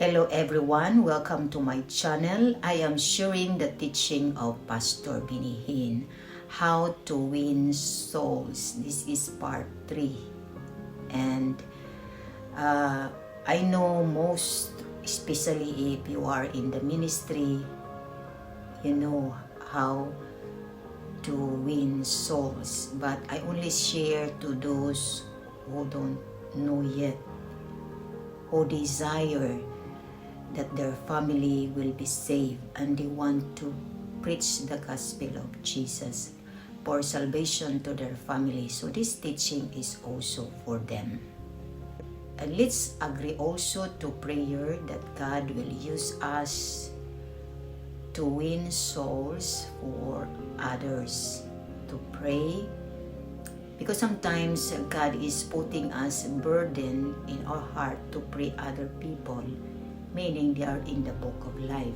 Hello everyone, welcome to my channel. I am sharing the teaching of Pastor Hinn, how to win souls. This is part 3. And I know most, especially if you are in the ministry, you know how to win souls. But I only share to those who don't know yet, who desire that their family will be saved and they want to preach the gospel of Jesus for salvation to their family. So this teaching is also for them. And let's agree also to prayer that God will use us to win souls for others, to pray. Because sometimes God is putting us a burden in our heart to pray other people, meaning they are in the book of life.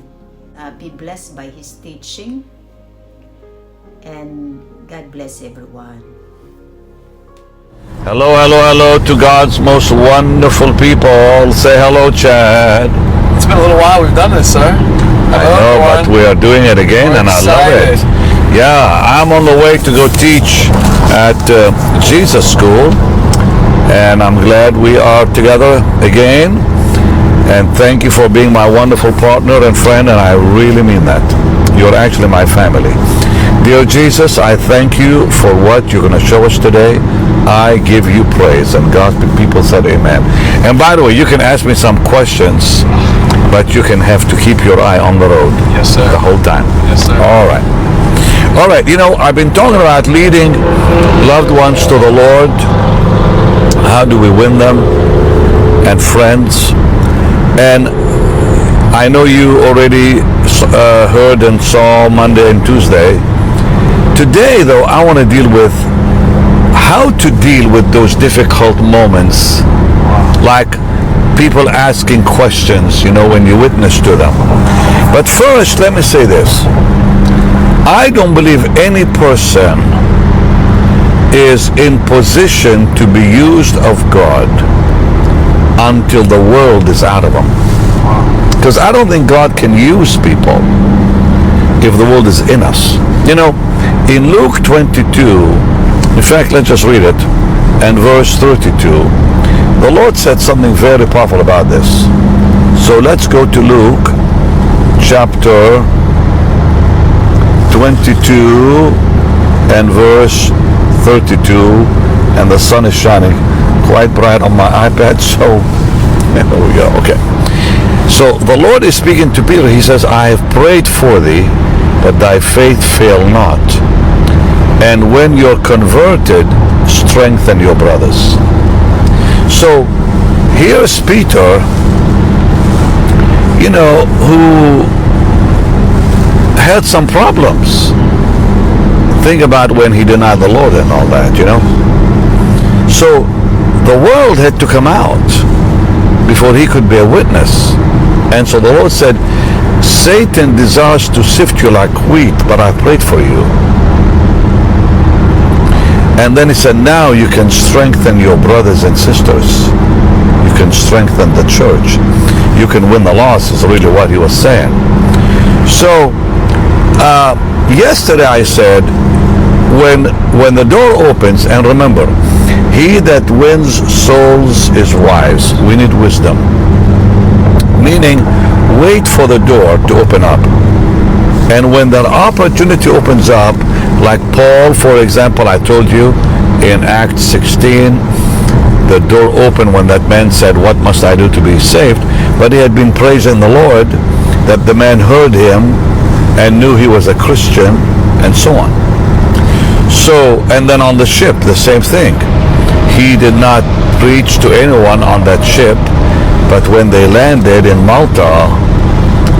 Be blessed by His teaching, and God bless everyone. Hello to God's most wonderful people. Say hello, Chad. It's been a little while we've done this, sir. I know, but we are doing it again, and I love it. Yeah, I'm on the way to go teach at Jesus School, and I'm glad we are together again. And thank you for being my wonderful partner and friend, and I really mean that. You're actually my family. Dear Jesus, I thank you for what you're going to show us today. I give you praise. And God's people said amen. And by the way, you can ask me some questions, but you can have to keep your eye on the road. Yes, sir. The whole time. Yes, sir. All right. All right. You know, I've been talking about leading loved ones to the Lord. How do we win them? And friends. And I know you already heard and saw Monday and Tuesday. Today, though, I want to deal with how to deal with those difficult moments, like people asking questions, you know, when you witness to them. But first, let me say this. I don't believe any person is in position to be used of God until the world is out of them. Because I don't think God can use people if the world is in us. You know, in Luke 22, in fact, let's just read it, and verse 32, the Lord said something very powerful about this. So let's go to Luke chapter 22 and verse 32, and the sun is shining quite bright on my iPad, so there we go. Okay. So the Lord is speaking to Peter. He says, I have prayed for thee, that thy faith fail not. And when you're converted, strengthen your brothers. So here's Peter, you know, who had some problems. Think about when he denied the Lord and all that, you know. So the world had to come out before he could be a witness. And so the Lord said, Satan desires to sift you like wheat, but I prayed for you. And then he said, now you can strengthen your brothers and sisters. You can strengthen the church. You can win the lost, is really what he was saying. So yesterday I said, when the door opens, and remember, he that wins souls is wise. We need wisdom. Meaning, wait for the door to open up. And when that opportunity opens up, like Paul, for example, I told you in Acts 16, the door opened when that man said, what must I do to be saved? But he had been praising the Lord, that the man heard him and knew he was a Christian, and so on. So, and then on the ship, the same thing. He did not preach to anyone on that ship, but when they landed in Malta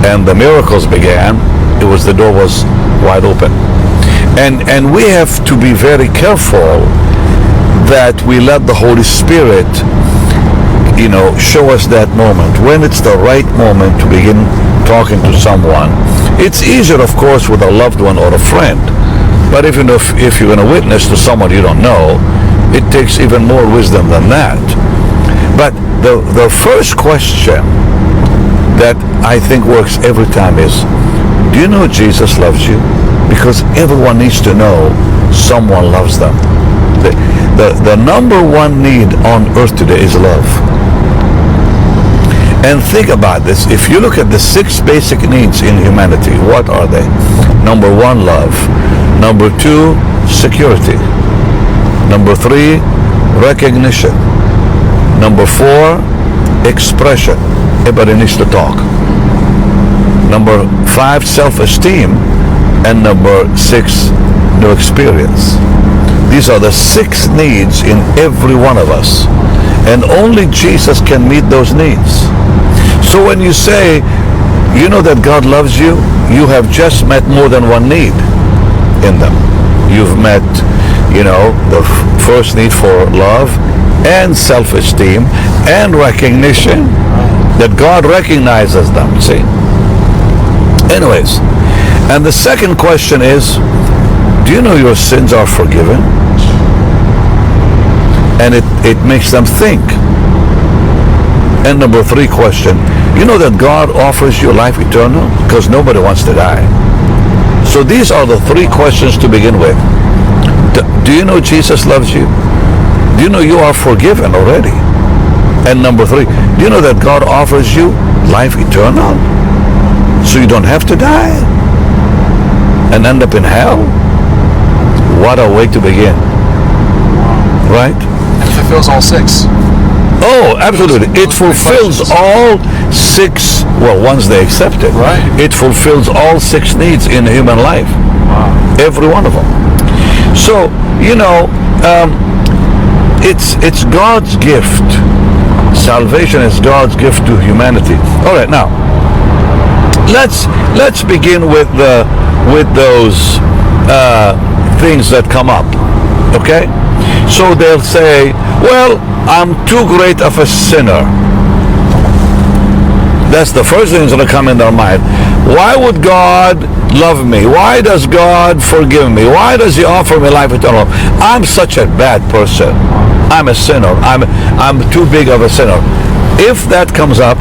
and the miracles began, the door was wide open. And we have to be very careful that we let the Holy Spirit, you know, show us that moment. When it's the right moment to begin talking to someone. It's easier, of course, with a loved one or a friend. But even if you're going to witness to someone you don't know, it takes even more wisdom than that. But the first question that I think works every time is, do you know Jesus loves you? Because everyone needs to know someone loves them. The number one need on earth today is love. And think about this. If you look at the 6 basic needs in humanity, what are they? Number 1, love. Number 2, security. Number 3, recognition. Number 4, expression. Everybody needs to talk. Number 5, self-esteem. And number 6, new experience. These are the 6 needs in every one of us. And only Jesus can meet those needs. So when you say, you know that God loves you, you have just met more than one need in them. You've met, the first need for love and self-esteem and recognition, that God recognizes them, see? Anyways, and the second question is, do you know your sins are forgiven? And it makes them think. And number 3 question, you know that God offers you life eternal? Because nobody wants to die. So these are the 3 questions to begin with. Do you know Jesus loves you? Do you know you are forgiven already? And number 3, do you know that God offers you life eternal? So you don't have to die and end up in hell? What a way to begin. Right? And it fulfills all 6. Oh, absolutely. It fulfills all 6, well, once they accept it. Right. It fulfills all 6 needs in human life. Wow. Every one of them. So, it's God's gift. Salvation is God's gift to humanity. All right, now, let's begin with those things that come up. Okay? So they'll say, well, I'm too great of a sinner. That's the first thing that's going to come in their mind. Why would God love me? Why does God forgive me? Why does he offer me life eternal? I'm such a bad person. I'm a sinner. I'm too big of a sinner. If that comes up,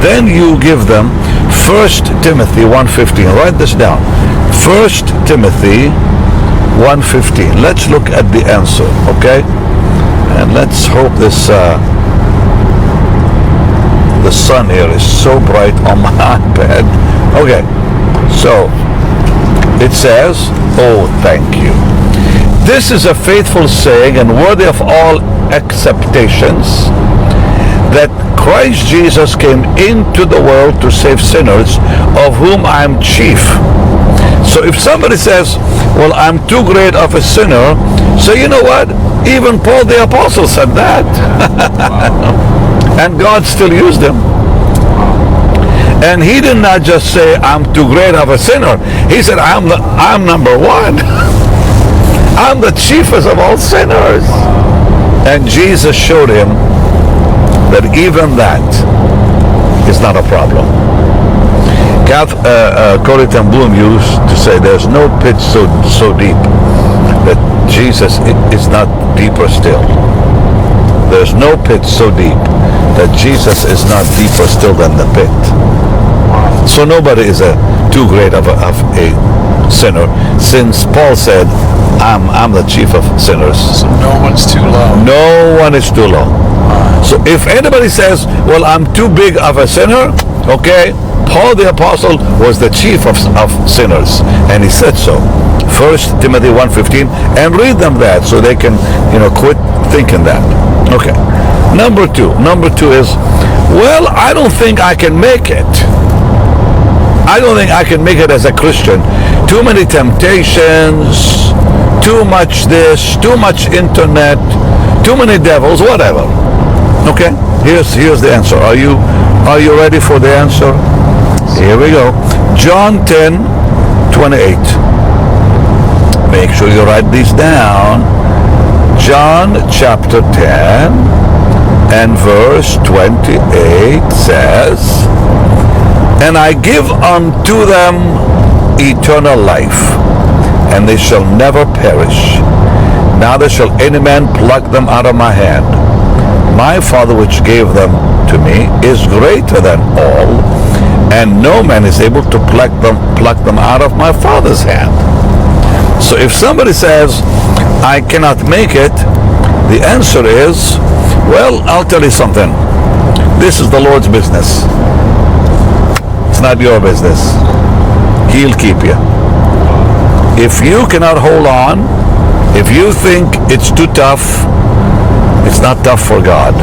then you give them 1 Timothy 1:15. Write this down. 1 Timothy 1:15. Let's look at the answer, okay? And let's hope this the sun here is so bright on my iPad. Okay, so it says, oh, thank you. This is a faithful saying and worthy of all acceptations, that Christ Jesus came into the world to save sinners, of whom I am chief. So if somebody says, well, I'm too great of a sinner, so you know what? Even Paul the Apostle said that. And God still used him. And he did not just say, I'm too great of a sinner. He said, I'm number 1. I'm the chiefest of all sinners. And Jesus showed him that even that is not a problem. Corrie ten Boom used to say, there's no pit so deep that Jesus is not deeper still. There's no pit so deep that Jesus is not deeper still than the pit. So nobody is too great of a sinner, since Paul said, I'm the chief of sinners. So no one's too low. No one is too low. So if anybody says, well, I'm too big of a sinner, okay, Paul the Apostle was the chief of sinners, and he said so. 1 Timothy 1:15, and read them that so they can, quit thinking that. Okay. Number two is, well, I don't think I can make it. I don't think I can make it as a Christian. Too many temptations, too much this, too much internet, too many devils, whatever. Okay, here's the answer. Are you ready for the answer? Here we go. John 10:28. Make sure you write these down. John chapter 10 and verse 28 says, and I give unto them eternal life, and they shall never perish, neither shall any man pluck them out of my hand. My Father which gave them to me is greater than all, and no man is able to pluck them out of my Father's hand. So if somebody says, I cannot make it, the answer is, well, I'll tell you something. This is the Lord's business. It's not your business. He'll keep you. If you cannot hold on, if you think it's too tough, it's not tough for God.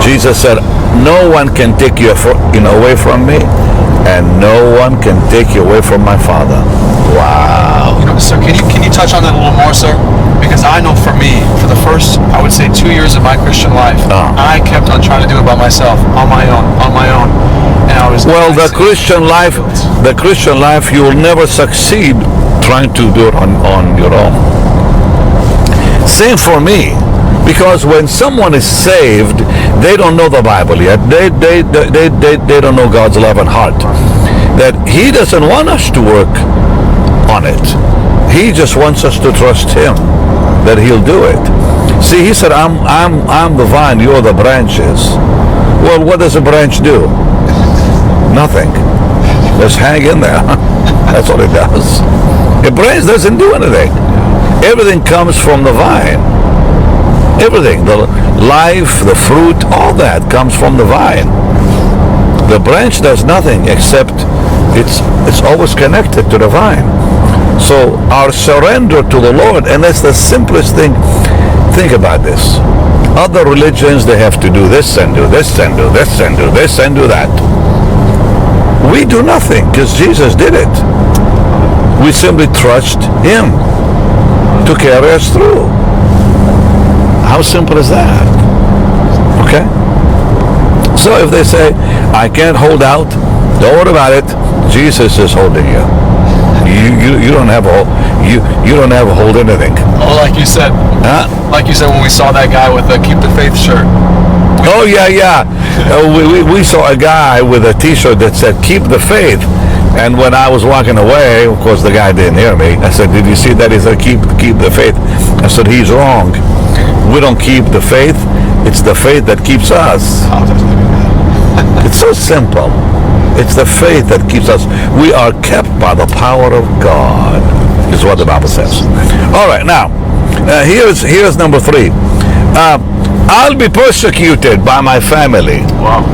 Jesus said, no one can take you away from me, and no one can take you away from my Father. Wow. Sir, can you touch on that a little more, sir? Because I know for me, for the first, I would say, 2 years of my Christian life, I kept on trying to do it by myself, on my own. And I was the Christian life, you will never succeed trying to do it on your own. Same for me. Because when someone is saved, they don't know the Bible yet. They don't know God's love and heart. That He doesn't want us to work on it. He just wants us to trust Him that He'll do it. See, He said, I'm the vine, you're the branches. Well, what does a branch do? Nothing. Just hang in there. That's what it does. A branch doesn't do anything. Everything comes from the vine. Everything, the life, the fruit, all that comes from the vine. The branch does nothing except it's always connected to the vine. So our surrender to the Lord, and that's the simplest thing. Think about this. Other religions, they have to do this and do this and do this and do this and do that. We do nothing because Jesus did it. We simply trust Him to carry us through. How simple is that? Okay? So if they say, I can't hold out, don't worry about it. Jesus is holding you. You don't have a hold anything. Oh, like you said. Huh? Like you said when we saw that guy with the Keep the Faith shirt. Oh, yeah. We saw a guy with a t-shirt that said, Keep the Faith. And when I was walking away, of course the guy didn't hear me. I said, did you see that? He said, keep the faith. I said, he's wrong. We don't keep the faith. It's the faith that keeps us. It's so simple. It's the faith that keeps us. We are kept by the power of God, is what the Bible says. All right, now, here's number 3. I'll be persecuted by my family. Wow.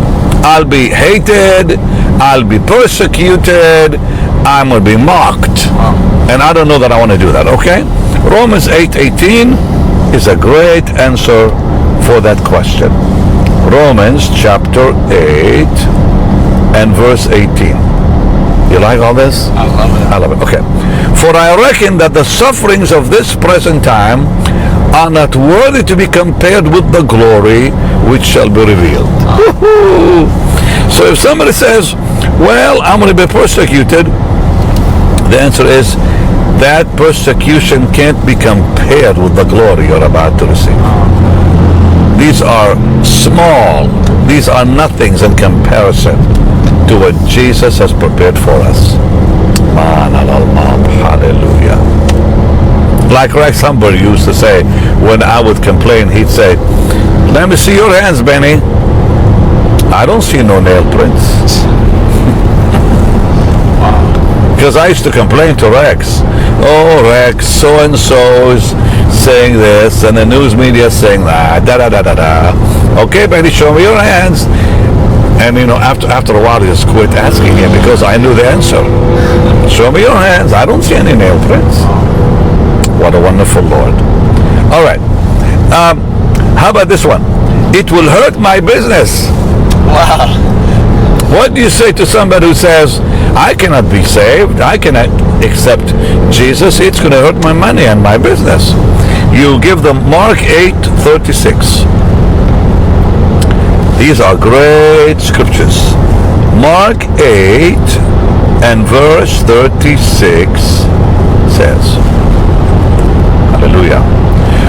I'll be hated. I'll be persecuted. I'm going to be mocked. Wow. And I don't know that I want to do that, okay? Romans 8:18 is a great answer for that question. Romans chapter 8 and verse 18. You like all this? I love it. I love it. Okay. For I reckon that the sufferings of this present time are not worthy to be compared with the glory which shall be revealed. Woo-hoo. So if somebody says, well, I'm going to be persecuted, the answer is that persecution can't be compared with the glory you're about to receive. These are small. These are nothings in comparison to what Jesus has prepared for us. Hallelujah. Like Rex Humber used to say, when I would complain, he'd say, let me see your hands, Benny. I don't see no nail prints. Because I used to complain to Rex. Oh, Rex, so-and-so is saying this, and the news media is saying that, da-da-da-da-da. Okay, Benny, show me your hands. And, after a while, he just quit asking him because I knew the answer. Show me your hands. I don't see any nail prints. What a wonderful Lord. All right. How about this one? It will hurt my business. Wow. What do you say to somebody who says, I cannot be saved, I cannot accept Jesus, it's going to hurt my money and my business? You give them Mark 8:36. These are great scriptures. Mark 8 and verse 36 says, hallelujah,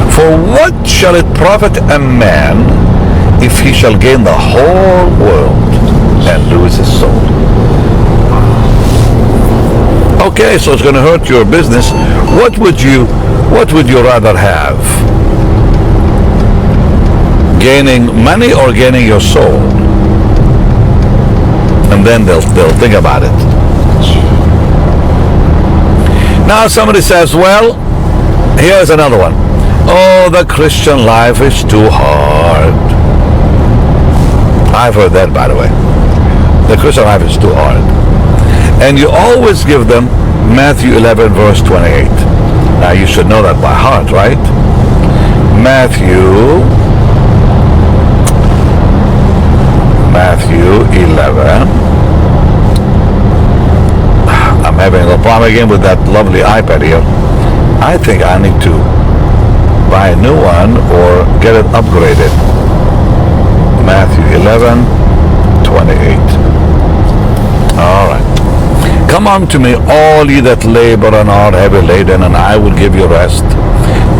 for what shall it profit a man if he shall gain the whole world and lose his soul? Okay, so it's going to hurt your business. What would you rather have? Gaining money or gaining your soul? and then they'll think about it. Now somebody says, well, here's another one. Oh, the Christian life is too hard. I've heard that, by the way. The Christian life is too hard. And you always give them Matthew 11 verse 28. Now you should know that by heart, right? Matthew 11. I'm having a problem again with that lovely iPad here. I think I need to buy a new one or get it upgraded. Matthew 11, 28. All right. Come unto me, all ye that labor and are heavy laden, and I will give you rest.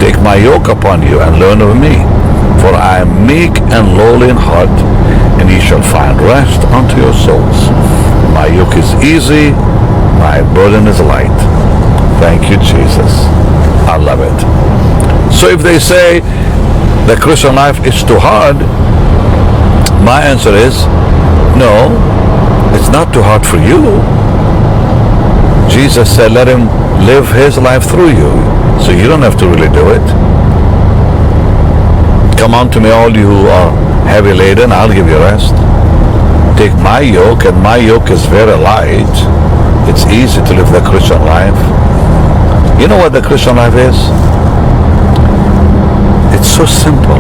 Take my yoke upon you and learn of me, for I am meek and lowly in heart, and ye shall find rest unto your souls. My yoke is easy, my burden is light. Thank you, Jesus. I love it. So if they say the Christian life is too hard, my answer is no, it's not too hard for you. Jesus said, let him live his life through you, so you don't have to really do it. Come unto me, all you who are heavy laden, I'll give you rest. Take my yoke, and my yoke is very light. It's easy to live the Christian life. You know what the Christian life is? It's so simple.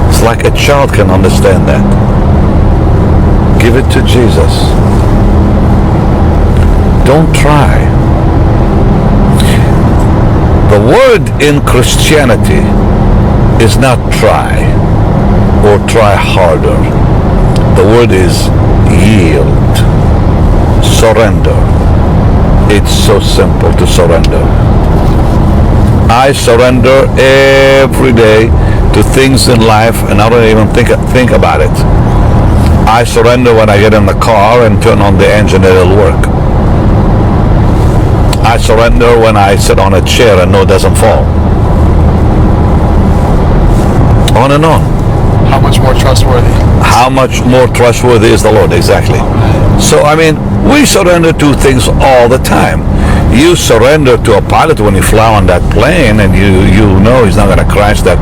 It's like a child can understand that. Give it to Jesus. Don't try. The word in Christianity is not try or try harder. The word is yield, surrender. It's so simple to surrender. I surrender every day to things in life, and I don't even think about it. I surrender when I get in the car and turn on the engine, it'll work. I surrender when I sit on a chair and know it doesn't fall. On and on. How much more trustworthy? How much more trustworthy is the Lord? Exactly. So, I mean, we surrender to things all the time. You surrender to a pilot when you fly on that plane, and you know he's not going to crash that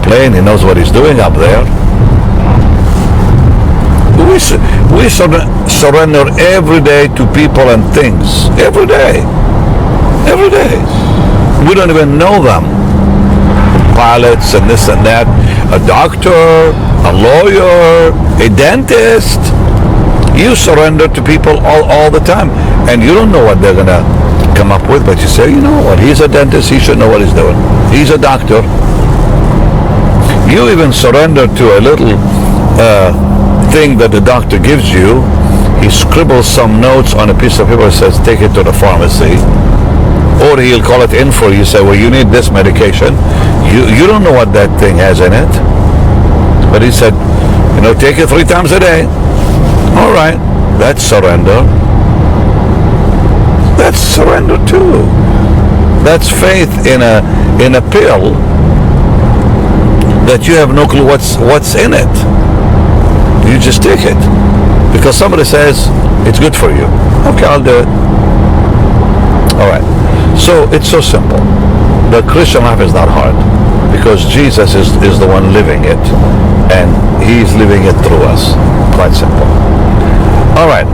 plane. He knows what he's doing up there. We surrender every day to people and things. Every day. Every day. We don't even know them. Pilots and this and that. A doctor, a lawyer, a dentist. You surrender to people all the time. And you don't know what they're going to come up with, but you say, you know what, he's a dentist, he should know what he's doing. He's a doctor. You even surrender to a little thing that the doctor gives you. He scribbles some notes on a piece of paper and says, take it to the pharmacy. Or he'll call it in for you, say, well, you need this medication. You don't know what that thing has in it. But he said, you know, take it 3 times a day. All right, that's surrender. That's surrender too. That's faith in a pill that you have no clue what's in it. You just take it because somebody says it's good for you. Okay, I'll do it. All right. So it's so simple. The Christian life is not hard because Jesus is the one living it, and he's living it through us. Quite simple. All right.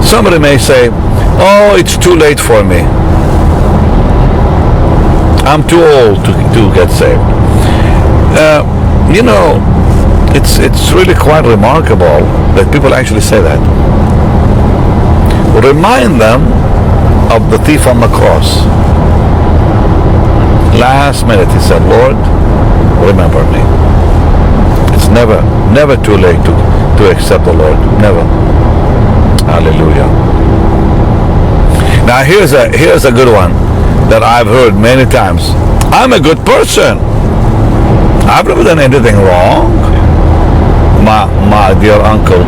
Somebody may say, oh, it's too late for me. I'm too old to get saved. You know, it's really quite remarkable that people actually say that. Remind them of the thief on the cross. Last minute he said, Lord, remember me. It's never too late to accept the Lord. Never. Hallelujah. Now here's a good one that I've heard many times. I'm a good person. I've never done anything wrong. My dear uncle,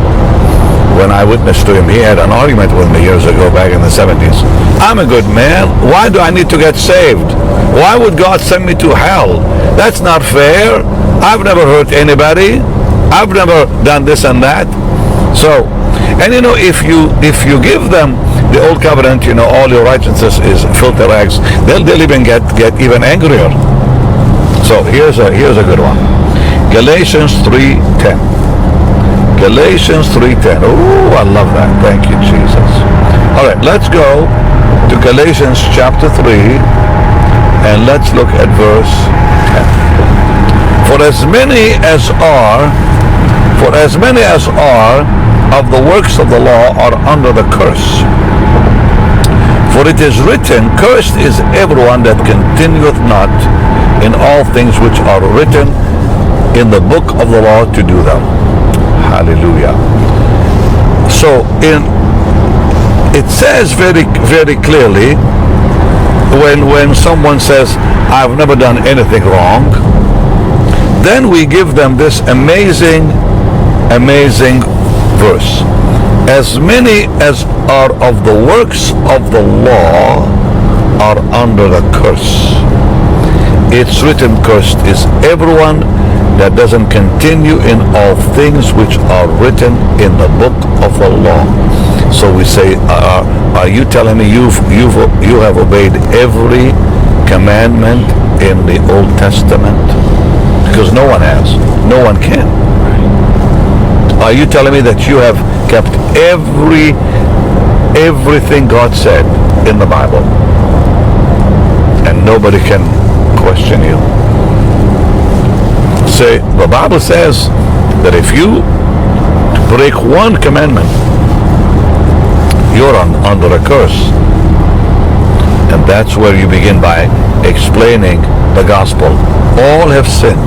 when I witnessed to him, he had an argument with me years ago back in the 70s. I'm a good man. Why do I need to get saved? Why would God send me to hell? That's not fair. I've never hurt anybody. I've never done this and that. So And if you give them the old covenant, all your righteousness is filthy rags, they'll even get even angrier. So here's a good one. Galatians 3:10. Galatians 3:10. Oh, I love that. Thank you, Jesus. All right, let's go to Galatians chapter 3, and let's look at verse 10. For as many as are of the works of the law are under the curse. For it is written, cursed is everyone that continueth not in all things which are written in the book of the law to do them. Hallelujah. So it says very, very clearly, when someone says, I've never done anything wrong, then we give them this amazing verse. As many as are of the works of the law are under the curse. It's written, cursed is everyone that doesn't continue in all things which are written in the book of the law. So we say, are you telling me you have obeyed every commandment in the Old Testament? Because no one has. No one can. Are you telling me that you have kept everything God said in the Bible, and nobody can question you? Say, the Bible says that if you break one commandment, you're under a curse. And that's where you begin by explaining the gospel. All have sinned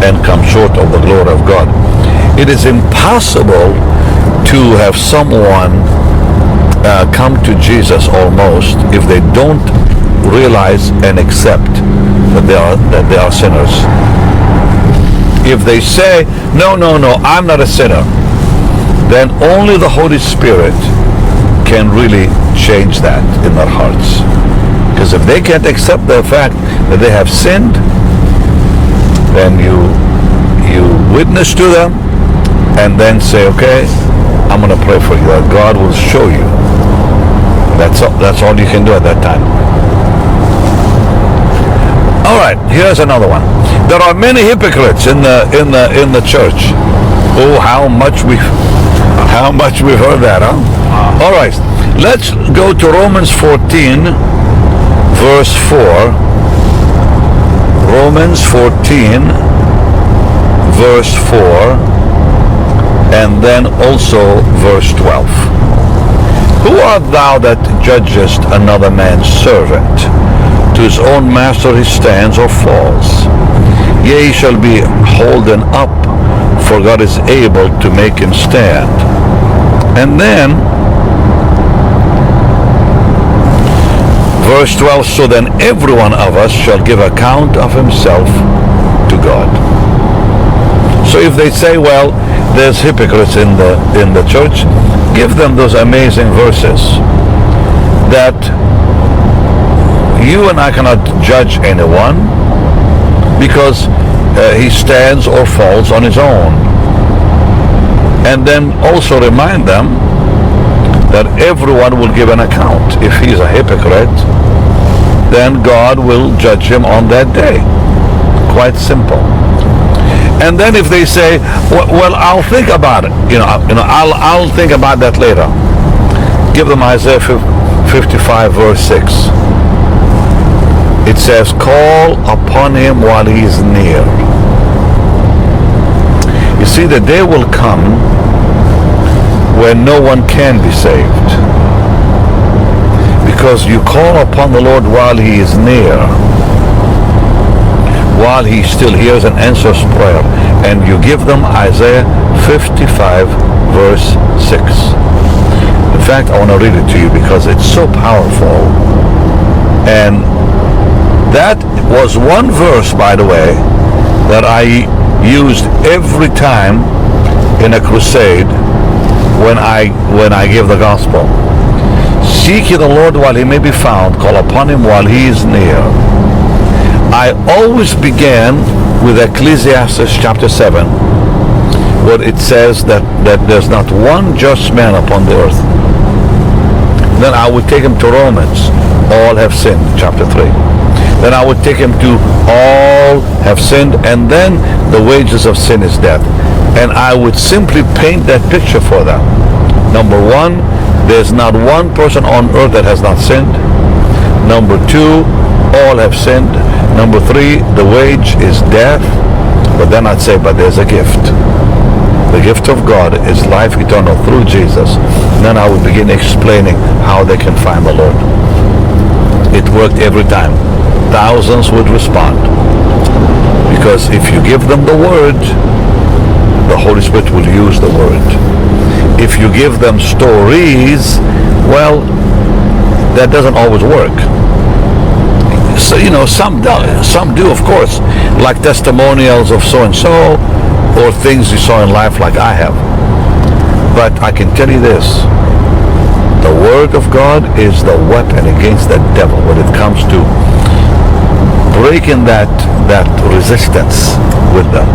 and come short of the glory of God. It is impossible to have someone come to Jesus almost if they don't realize and accept that they are sinners. If they say, no, I'm not a sinner, then only the Holy Spirit can really change that in their hearts. Because if they can't accept the fact that they have sinned, then you witness to them and then say, okay, I'm going to pray for you, that God will show you. That's all you can do at that time. All right, here's another one. There are many hypocrites in the church. Oh, how much we've heard that, huh? All right, let's go to Romans 14, verse 4. Romans 14, verse 4, and then also verse 12. Who art thou that judgest another man's servant? To his own master he stands or falls. Yea, he shall be holden up, for God is able to make him stand. And then, verse 12, so then every one of us shall give account of himself to God. So if they say, well, there's hypocrites in the church, give them those amazing verses that you and I cannot judge anyone because he stands or falls on his own. And then also remind them that everyone will give an account. If he's a hypocrite, then God will judge him on that day. Quite simple. And then if they say, well, I'll think about it, I'll think about that later, give them Isaiah 55 verse 6. It says, call upon him while he is near. You see, the day will come when no one can be saved, because you call upon the Lord while he is near, while he still hears and answers prayer, and you give them Isaiah 55 verse 6. In fact, I want to read it to you because it's so powerful. And that was one verse, by the way, that I used every time in a crusade when I give the gospel. Seek ye the Lord while he may be found, call upon him while he is near. I always began with Ecclesiastes chapter 7, what it says that there's not one just man upon the earth. Then I would take him to Romans. All have sinned, chapter 3. Then I would take him to all have sinned, and then the wages of sin is death. And I would simply paint that picture for them. Number one, there's not one person on earth that has not sinned. Number two, all have sinned. Number three, the wage is death. But then I'd say, but there's a gift. The gift of God is life eternal through Jesus. Then I would begin explaining how they can find the Lord. It worked every time. Thousands would respond. Because if you give them the Word, the Holy Spirit will use the Word. If you give them stories, well, that doesn't always work. So, some do, of course, like testimonials of so-and-so, or things you saw in life like I have. But I can tell you this, the Word of God is the weapon against the devil when it comes to breaking that resistance with them.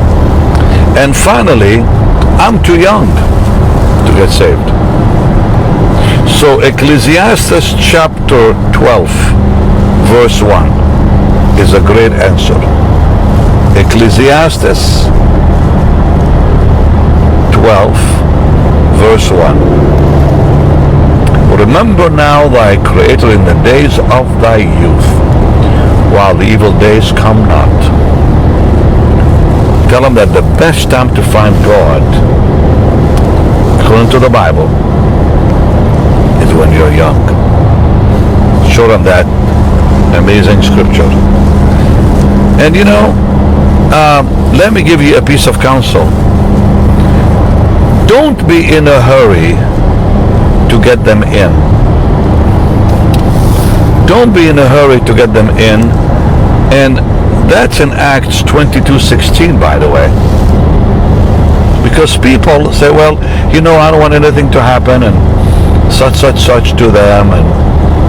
And finally, I'm too young to get saved. So Ecclesiastes chapter 12, verse 1 is a great answer. Ecclesiastes 12, verse 1. Remember now thy Creator in the days of thy youth, while the evil days come not. Tell them that the best time to find God, according to the Bible, is when you're young. Show them that amazing scripture. And let me give you a piece of counsel. Don't be in a hurry to get them in. Don't be in a hurry to get them in. And that's in Acts 22:16, by the way. Because people say, well, I don't want anything to happen and such to them. And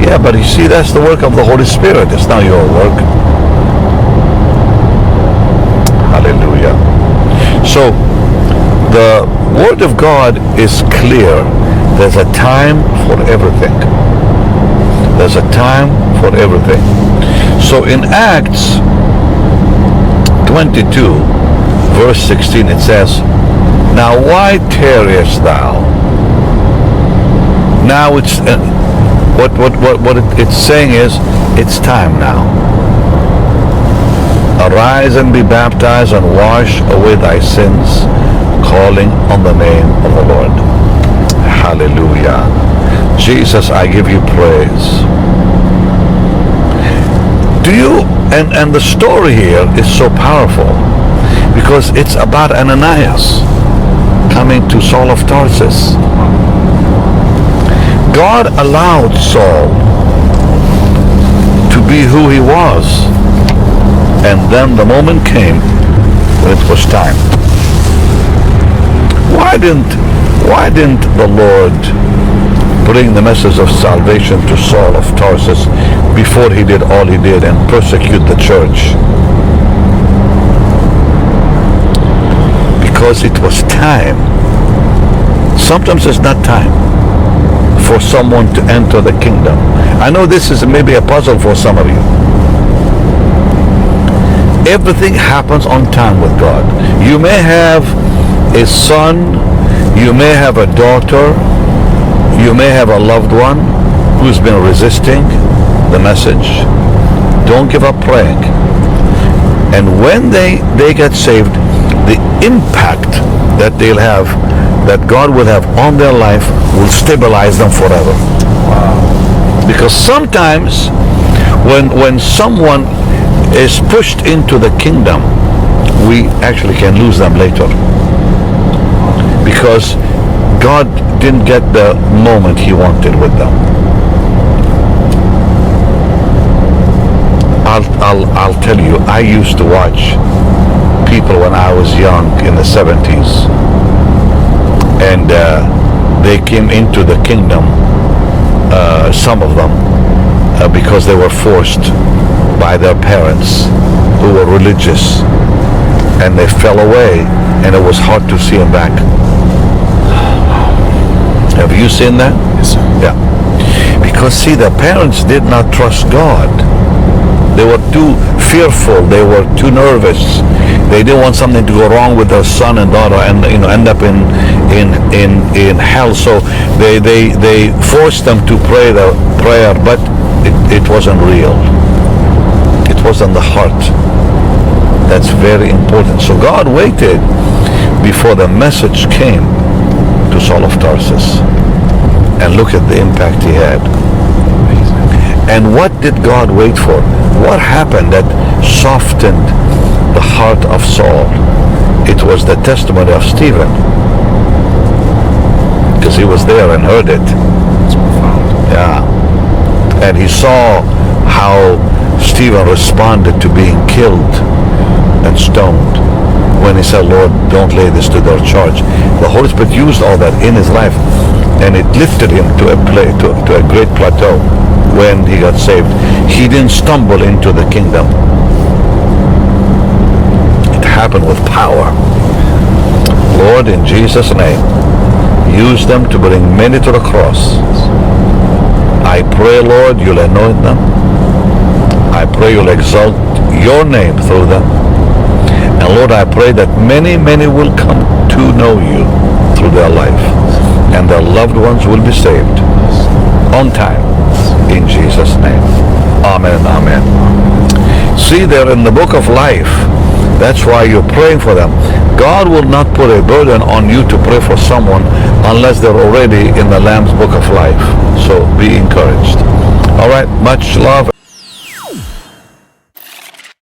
yeah, but you see, that's the work of the Holy Spirit. It's not your work. Hallelujah. So the Word of God is clear. There's a time for everything. There's a time for everything. So in Acts 22, verse 16, it says, now why tarriest thou? Now it's what it's saying is, it's time now. Arise and be baptized and wash away thy sins, calling on the name of the Lord. Hallelujah. Jesus, I give you praise. And the story here is so powerful because it's about Ananias coming to Saul of Tarsus. God allowed Saul to be who he was, and then the moment came when it was time. Why didn't the Lord bring the message of salvation to Saul of Tarsus before he did all he did and persecute the church? Because it was time. Sometimes it's not time for someone to enter the kingdom. I know this is maybe a puzzle for some of you. Everything happens on time with God. You may have a son, you may have a daughter, you may have a loved one who's been resisting the message. Don't give up praying. And when they get saved, the impact that they'll have, that God will have on their life, will stabilize them forever. Wow. Because sometimes when someone is pushed into the kingdom, we actually can lose them later. Because God didn't get the moment he wanted with them. I'll tell you, I used to watch people when I was young in the 70s, and they came into the kingdom, some of them, because they were forced by their parents who were religious, and they fell away and it was hard to see him back. Have you seen that? Yes, sir. Yeah. Because see, the parents did not trust God. They were too fearful. They were too nervous. They didn't want something to go wrong with their son and daughter and end up in hell. So they forced them to pray the prayer, but it wasn't real. It wasn't the heart. That's very important. So God waited before the message came to Saul of Tarsus. And look at the impact he had. And what did God wait for? What happened that softened the heart of Saul? It was the testimony of Stephen. Because he was there and heard it. Yeah. And he saw how Stephen responded to being killed and stoned when he said, Lord, don't lay this to their charge. The Holy Spirit used all that in his life, and it lifted him to a great plateau when he got saved. He didn't stumble into the kingdom. It happened with power. Lord, in Jesus' name, use them to bring many to the cross. I pray, Lord, you'll anoint them. I pray you'll exalt your name through them. And Lord, I pray that many, many will come to know you through their life, and their loved ones will be saved on time, in Jesus' name. Amen, amen. See, they're in the book of life. That's why you're praying for them. God will not put a burden on you to pray for someone unless they're already in the Lamb's book of life. So be encouraged. All right, much love.